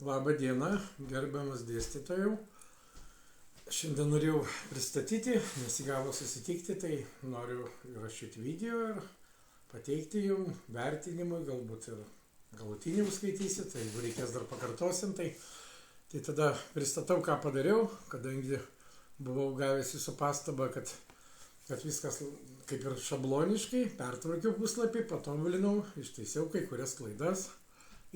Labą dieną, gerbiamas dėstytojau. Šiandien norėjau pristatyti, nesigavo susitikti, tai noriu įrašyti video ir pateikti jums vertinimui, galbūt ir galutinį skaitysit, tai jeigu reikės dar pakartosim, tai tada pristatau, ką padariau, kadangi buvau gavęs jūsų pastabą, kad viskas kaip ir šabloniškai, pertvarkiau puslapį, patobulinau, ištaisiau kai kurias klaidas.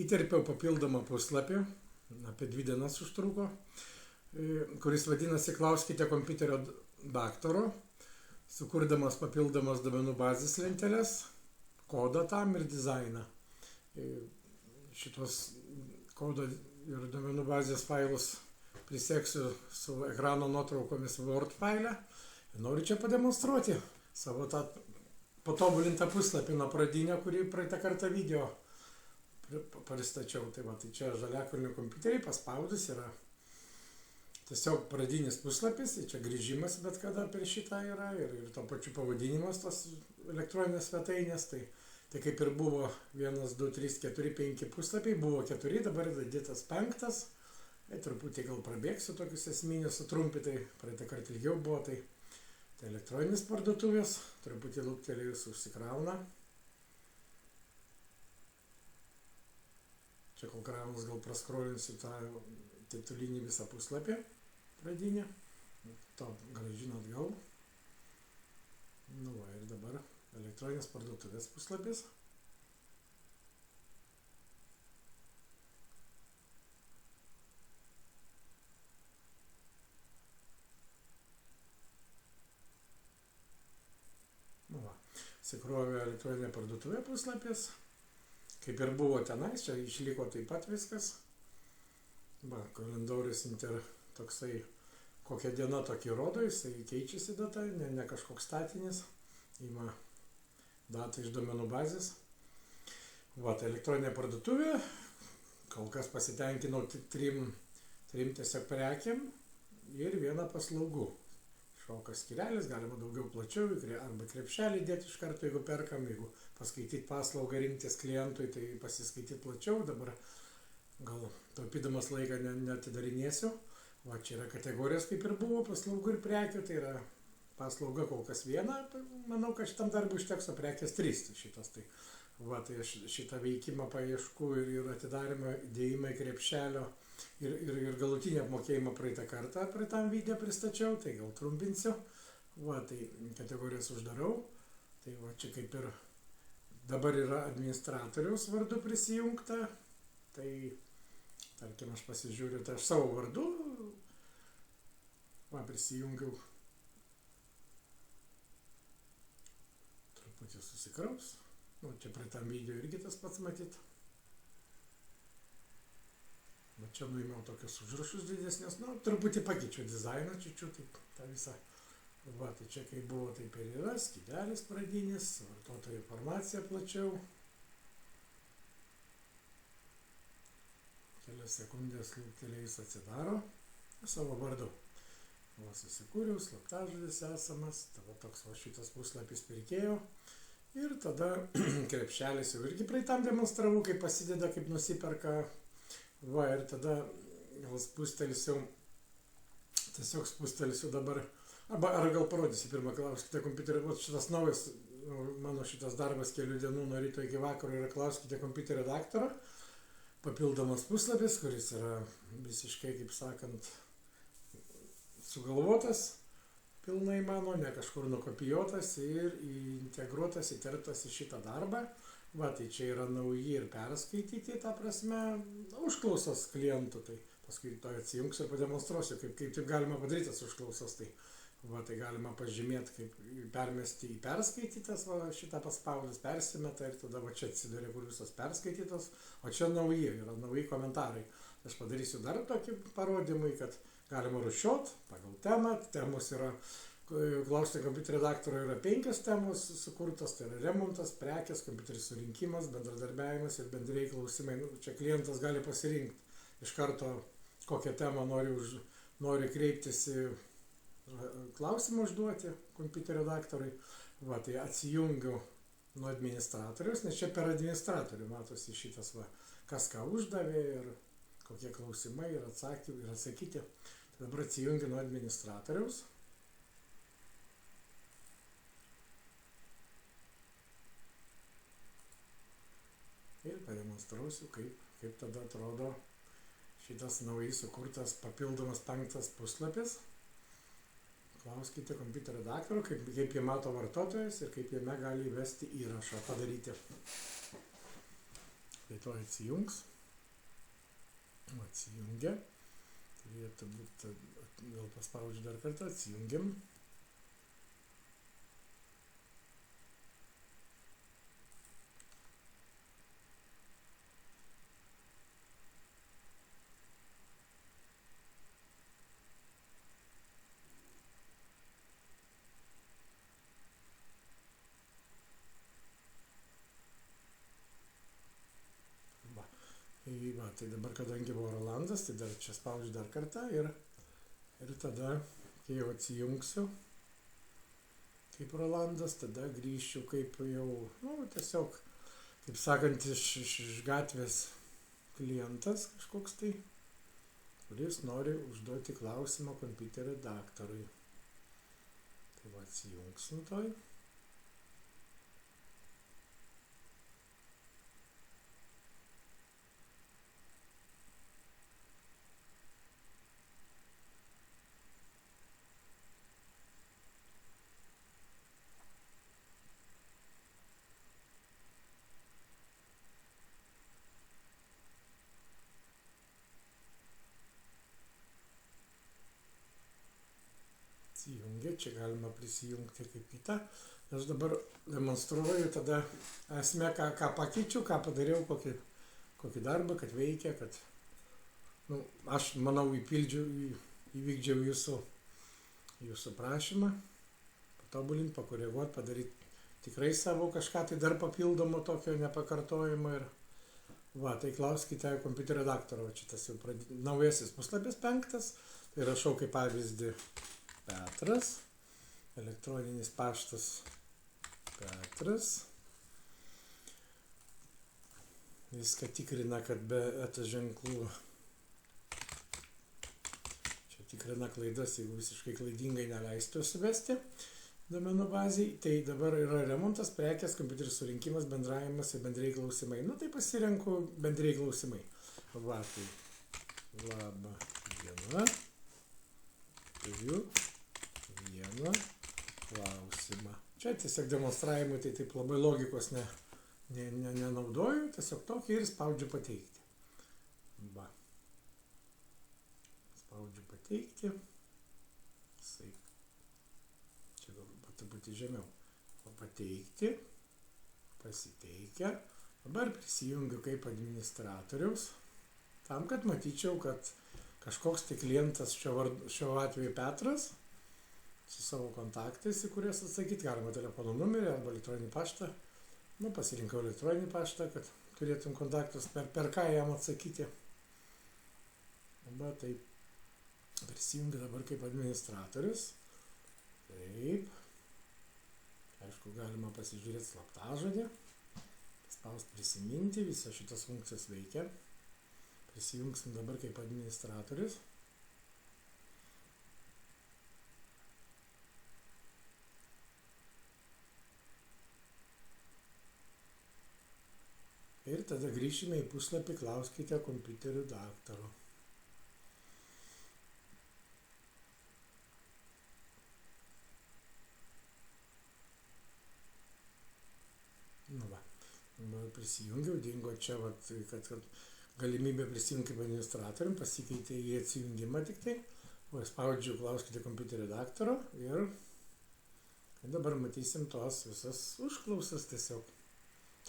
Įterpiau papildomą puslapį, apie 2 dienas užtruko, kuris vadinasi Klauskite kompiuterio daktaro, sukurdamas papildomas duomenų bazės lenteles, kodą tam ir dizainą. Šitos kodo ir duomenų bazės failus priseksiu su ekrano nuotraukomis Word failę. Noriu čia pademonstruoti savo tą patobulintą puslapį nuo pradinio, kurį praeitą kartą video pristačiau. Tai čia žaliakalnio kompiuteriai paspaudus yra tiesiog pradinis puslapis, čia grįžimas bet kada per šitą yra ir to pačiu pavadinimas tos elektroninės svetainės. Tai kaip ir buvo 1, 2, 3, 4, 5 puslapiai, buvo 4, dabar įdėtas 5. Truputį gal prabėgsiu tokius esminius sutrumpintai, praeitą kartą ilgiau buvo, tai elektroninis parduotuvės, truputį luktelėjus užsikrauna. Čia kol kraunas gal praskrolinsiu tą titulinį visą puslapį pradinį, to grąžinu atgal. Ir dabar elektroninės parduotuvės puslapis. Sikrovė elektroninė parduotuvė puslapis. Kaip ir buvo tenais, čia išliko taip pat viskas. Kalendorius toksai, kokia diena tokį rodo, jisai keičiasi data, ne kažkoks statinis, ima datą iš duomenų bazės. Tai elektroninė parduotuvė, kol kas pasitenkinau 3 tiesiog prekiam ir 1 paslaugų. Šokas skyrelis, galima daugiau plačiau, arba krepšelį dėti iš karto, jeigu perkam, jeigu paskaityti paslaugą rinktis klientui, tai pasiskaityti plačiau, dabar gal taupydamas laiką neatidarinėsiu. Čia yra kategorijos kaip ir buvo, paslaugų ir prekių, tai yra paslauga kol kas 1, manau, kad šitam darbui užteks, o prekės 3 šitas. Tai aš šitą veikimą paieškų ir atidarimą, įdėjimą į krepšelio ir galutinį apmokėjimą praeitą kartą praeitam video pristačiau, tai gal trumpinsiu. Tai kategorijas uždarau. Tai čia kaip ir dabar yra administratoriaus vardu prisijungta. Tai tarkim aš pasižiūriu, tai aš savo vardu prisijungiau. Truputį susikraus. Čia praeitam video irgi tas pats matyt. Čia nuėmiau tokius užrašus didesnės, truputį pakeičiau dizainą, tą visą. Tai čia kaip buvo, taip ir yra, skydelis pradinis, vartotojo informacija plačiau. Kelias sekundės luktelėjus atsidaro savo vardu. Susikūriau, slaptažodis esamas, toks šitas puslapis pirkėjo. Ir tada krepšelis jau irgi praeitam demonstravau, kaip pasideda, kaip nusiperka. Ir tada gal spustelsiu, tiesiog spustelsiu dabar, ar gal parodysiu pirmą Klauskite kompiuterio, šitas naujas, mano šitas darbas kelių dienų nuo ryto iki vakaro yra Klauskite kompiuterio daktaro, papildomas puslapis, kuris yra visiškai, kaip sakant, sugalvotas, pilnai mano, ne kažkur nukopijuotas ir integruotas, įterptas į šitą darbą. Tai čia yra nauji ir perskaityti, ta prasme, užklausos klientų, tai paskui to atsijungsiu ir pademonstruosiu, kaip taip galima padaryti tas užklausos, tai galima pažymėti, kaip permesti į perskaitytas, šitą paspaudus persimeta ir tada čia atsiduria, kur visos perskaitytos, o čia yra nauji komentarai. Aš padarysiu dar tokį parodymui, kad galima rušiuot pagal temą, temos yra. Klauskite kompiuterio daktaro yra 5 temos sukurtos, tai yra remontas, prekės, kompiuteris surinkimas, bendradarbiavimas ir bendrieji klausimai. Čia klientas gali pasirinkti iš karto, kokią temą nori kreiptis į klausimą užduoti kompiuterio daktarui. Tai atsijungiu nuo administratorius, nes čia per administratorių matosi šitas, kas ką uždavė ir kokie klausimai ir atsakyti. Dabar atsijungiu nuo administratoriaus. Ir pademonstruosiu, kaip tada atrodo šitas naujai sukurtas papildomas 5 puslapis. Klauskite kompiuterio daktaro, kaip jį mato vartotojas ir kaip jame gali įvesti įrašą padaryti. Tai to atsijungs. Atsijungia. Turėtų būti, gal paspaudžiu dar kartą, atsijungiam. Tai dabar, kadangi buvo Rolandas, tai dar čia spaudžiu dar kartą ir tada, kai jau atsijungsiu kaip Rolandas, tada grįšiu kaip jau, tiesiog, kaip sakant, iš gatvės klientas kažkoks tai, kuris nori užduoti klausimą kompiuterio daktarui. Tai va, atsijungsim toj. Įsijungia, čia galima prisijungti kaip kitą. Aš dabar demonstruoju tada esmę, ką pakeičiu, ką padariau, kokį darbą, kad veikia, kad aš manau įvykdžiau jūsų prašymą, patobulinti, pakoreguoti, padaryti tikrai savo kažką tai dar papildomo tokio nepakartojimo ir tai klauskite kompiuterio daktaro, čia tas jau naujasis puslapis 5, tai rašau kaip pavyzdį Petras, elektroninis paštas Petras, viską tikrina, kad be eta ženklų, čia tikrina klaidas, jeigu visiškai klaidingai neleistų suvesti duomenų bazėj, tai dabar yra remontas, prekės, kompiuterio surinkimas, bendravimas ir bendrieji klausimai. Tai pasirenku bendrieji klausimai. Tai laba diena, turiu vieną klausimą. Čia tiesiog demonstravimui, tai taip labai logikos nenaudoju, tiesiog tokį ir spaudžiu pateikti. Spaudžiu pateikti. Čia gal truputį žemiau. Pateikti. Pasiteikia. Dabar prisijungiu kaip administratoriaus. Tam, kad matyčiau, kad kažkoks tai klientas šiuo atveju Petras su savo kontaktais, į kurias atsakyti, galima telefono numerį arba elektroninį paštą. Pasirinkau elektroninį paštą, kad turėtum kontaktus, per ką jam atsakyti. Tai prisijungiu dabar kaip administratorius. Taip. Aišku, galima pasižiūrėti slaptažodį. Spausti prisiminti, visos šitos funkcijos veikia. Prisijungsim dabar kaip administratorius. Ir tada grįšime į puslapį Klauskite kompiuterio daktaro. Prisijungiau, dingo čia, kad galimybė prisijungti kaip administratorium, pasikeitė į atsijungimą tik tai. Spaudžiu Klauskite kompiuterio daktaro ir dabar matysim tos visas užklausas tiesiog,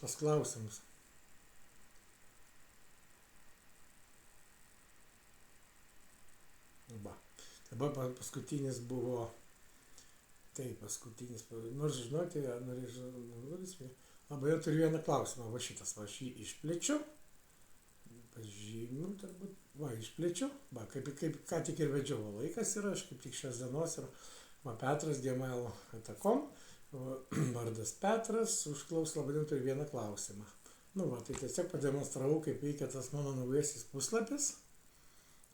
tos klausimus. Dabar paskutinis buvo, nors žinoti, labai jau turiu vieną klausimą, šitas, aš jį išplečiu, pažymiu turbūt, išplečiu, ką tik ir vedžiau, laikas yra, aš kaip tik šios dienos ir petras@gmail.com, vardas Petras, užklaus, labai turiu vieną klausimą. Tai tiesiog pademonstravau, kaip veikia tas mano naujasis puslapis.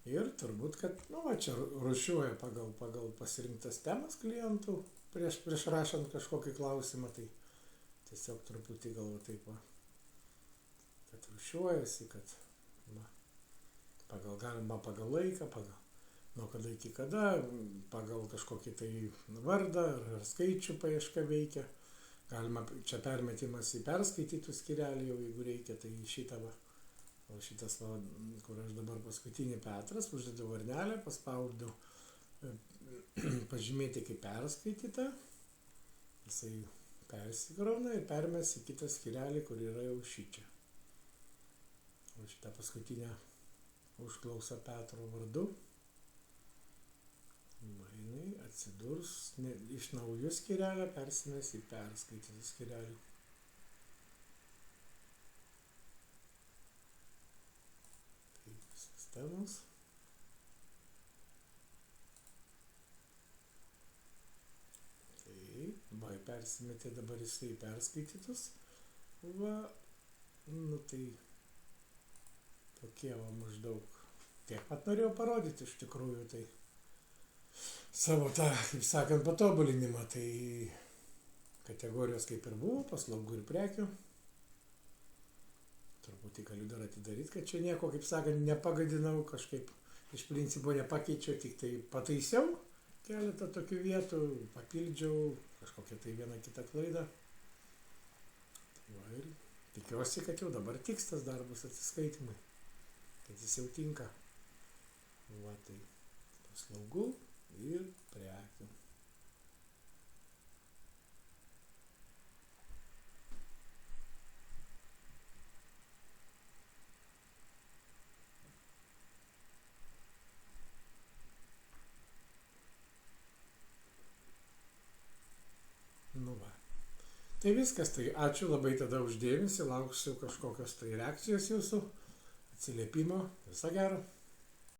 Ir turbūt, kad, nu, va, čia rušiuoja pagal pasirinktas temas klientų prieš rašant kažkokį klausimą, tai tiesiog truputį galvo taip, va, kad rušiuojasi, kad galima pagal laiką, nuo kada iki kada, pagal kažkokį tai vardą ar skaičių paieška veikia. Galima čia permetimas į perskaitytų skyrelį, jau jeigu reikia, tai šitą va. O šitas, va, kur aš dabar paskutinį Petras, uždėdau varnelę, paspaudau pažymėti kaip perskaityta, jisai persikrauna ir permes į kitą skyrelį, kur yra jau šičia. O šitą paskutinę užklausą Petro vardu, jinai atsidurs iš naujų skyrelio, persimės į perskaitytų skyrelį. Sistemos. Tai, persimetė dabar jisai perskaitytus. Va, nu tai tokie va maždaug. Tiek pat norėjau parodyti iš tikrųjų, tai savo tą, kaip sakant, patobulinimą, tai kategorijos kaip ir buvo, paslaugų ir prekių. Truputį galiu dar atidaryti, kad čia nieko, kaip sakant, nepagadinau, kažkaip iš principo nepakeičiau, tik tai pataisiau keletą tokių vietų, papildžiau kažkokią tai vieną kitą klaidą. Tai va, ir tikiuosi, kad jau dabar tiks tas darbas atsiskaitimai, kad jis jau tinka. Va, tai paslaugų ir prekių. Nu va. Tai viskas, tai ačiū labai tada uždėmesį, lauksiu kažkokios tai reakcijos jūsų, atsiliepimo, viso gero.